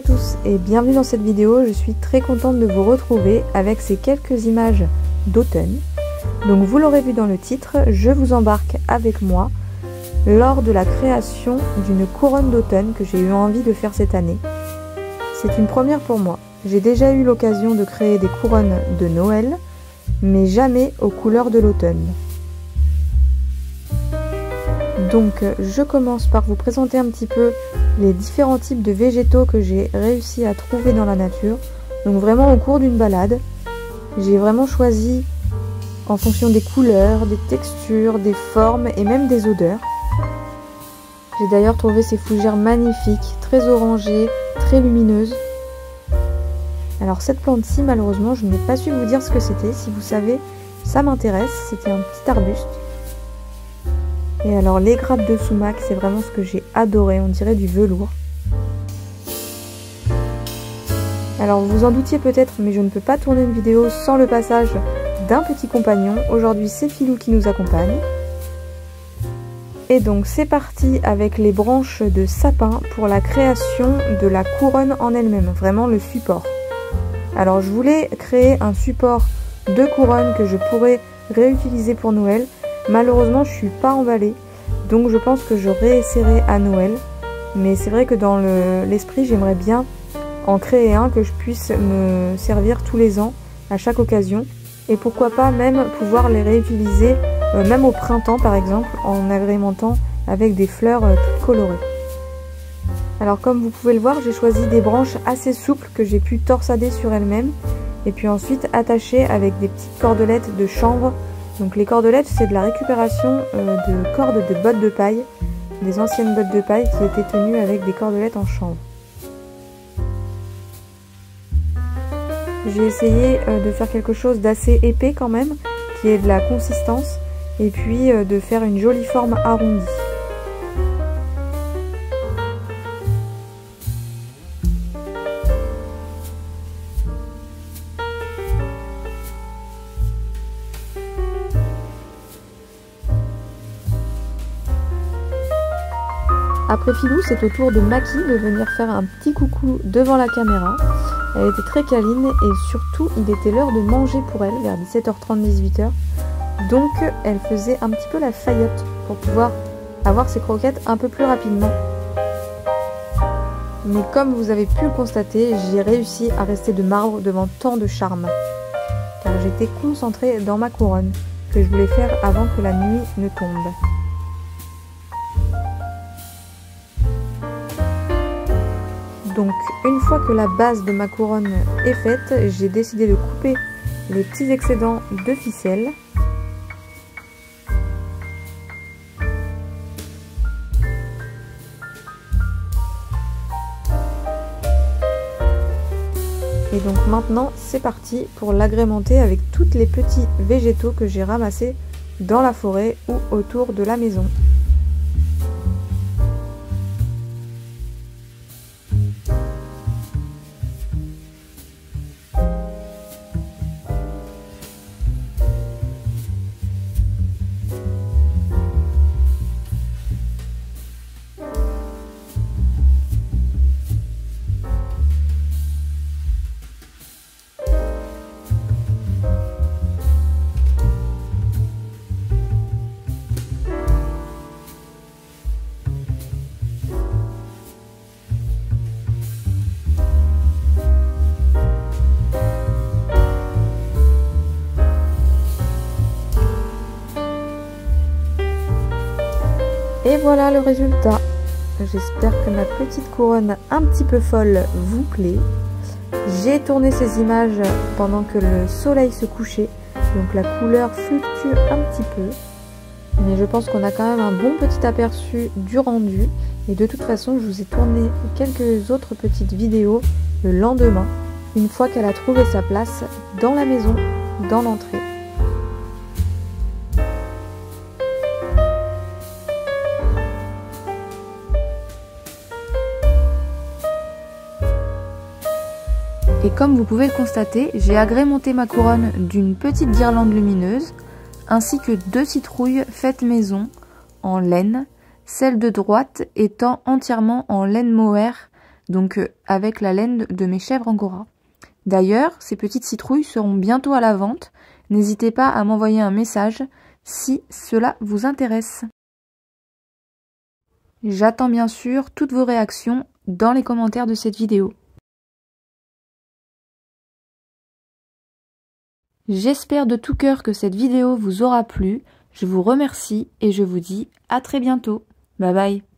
à tous et bienvenue dans cette vidéo. Je suis très contente de vous retrouver avec ces quelques images d'automne. Donc vous l'aurez vu dans le titre, je vous embarque avec moi lors de la création d'une couronne d'automne que j'ai eu envie de faire cette année. C'est une première pour moi. J'ai déjà eu l'occasion de créer des couronnes de Noël, mais jamais aux couleurs de l'automne. Donc je commence par vous présenter un petit peu les différents types de végétaux que j'ai réussi à trouver dans la nature. Donc vraiment au cours d'une balade, j'ai vraiment choisi en fonction des couleurs, des textures, des formes et même des odeurs. J'ai d'ailleurs trouvé ces fougères magnifiques, très orangées, très lumineuses. Alors cette plante-ci, malheureusement, je n'ai pas su vous dire ce que c'était. Si vous savez, ça m'intéresse. C'était un petit arbuste. Et alors les grappes de sumac, c'est vraiment ce que j'ai adoré, on dirait du velours. Alors vous vous en doutiez peut-être, mais je ne peux pas tourner une vidéo sans le passage d'un petit compagnon. Aujourd'hui c'est Filou qui nous accompagne. Et donc c'est parti avec les branches de sapin pour la création de la couronne en elle-même, vraiment le support. Alors je voulais créer un support de couronne que je pourrais réutiliser pour Noël. Malheureusement, je suis pas emballée, donc je pense que je réessayerai à Noël. Mais c'est vrai que dans l'esprit, j'aimerais bien en créer un que je puisse me servir tous les ans, à chaque occasion. Et pourquoi pas même pouvoir les réutiliser, même au printemps par exemple, en agrémentant avec des fleurs colorées. Alors comme vous pouvez le voir, j'ai choisi des branches assez souples que j'ai pu torsader sur elles-mêmes. Et puis ensuite attacher avec des petites cordelettes de chanvre. Donc les cordelettes, c'est de la récupération de cordes de bottes de paille, des anciennes bottes de paille qui étaient tenues avec des cordelettes en chanvre. J'ai essayé de faire quelque chose d'assez épais quand même, qui ait de la consistance, et puis de faire une jolie forme arrondie. Après Filou, c'est au tour de Maki de venir faire un petit coucou devant la caméra. Elle était très câline et surtout, il était l'heure de manger pour elle, vers 17h30, 18h. Donc, elle faisait un petit peu la faillotte pour pouvoir avoir ses croquettes un peu plus rapidement. Mais comme vous avez pu le constater, j'ai réussi à rester de marbre devant tant de charme. Car j'étais concentrée dans ma couronne, que je voulais faire avant que la nuit ne tombe. Donc une fois que la base de ma couronne est faite, j'ai décidé de couper les petits excédents de ficelle. Et donc maintenant c'est parti pour l'agrémenter avec tous les petits végétaux que j'ai ramassés dans la forêt ou autour de la maison. Et voilà le résultat. J'espère que ma petite couronne un petit peu folle vous plaît. J'ai tourné ces images pendant que le soleil se couchait, donc la couleur fluctue un petit peu. Mais je pense qu'on a quand même un bon petit aperçu du rendu. Et de toute façon, je vous ai tourné quelques autres petites vidéos le lendemain, une fois qu'elle a trouvé sa place dans la maison, dans l'entrée. Et comme vous pouvez le constater, j'ai agrémenté ma couronne d'une petite guirlande lumineuse, ainsi que 2 citrouilles faites maison en laine, celle de droite étant entièrement en laine mohair donc avec la laine de mes chèvres angora. D'ailleurs, ces petites citrouilles seront bientôt à la vente. N'hésitez pas à m'envoyer un message si cela vous intéresse. J'attends bien sûr toutes vos réactions dans les commentaires de cette vidéo. J'espère de tout cœur que cette vidéo vous aura plu. Je vous remercie et je vous dis à très bientôt. Bye bye.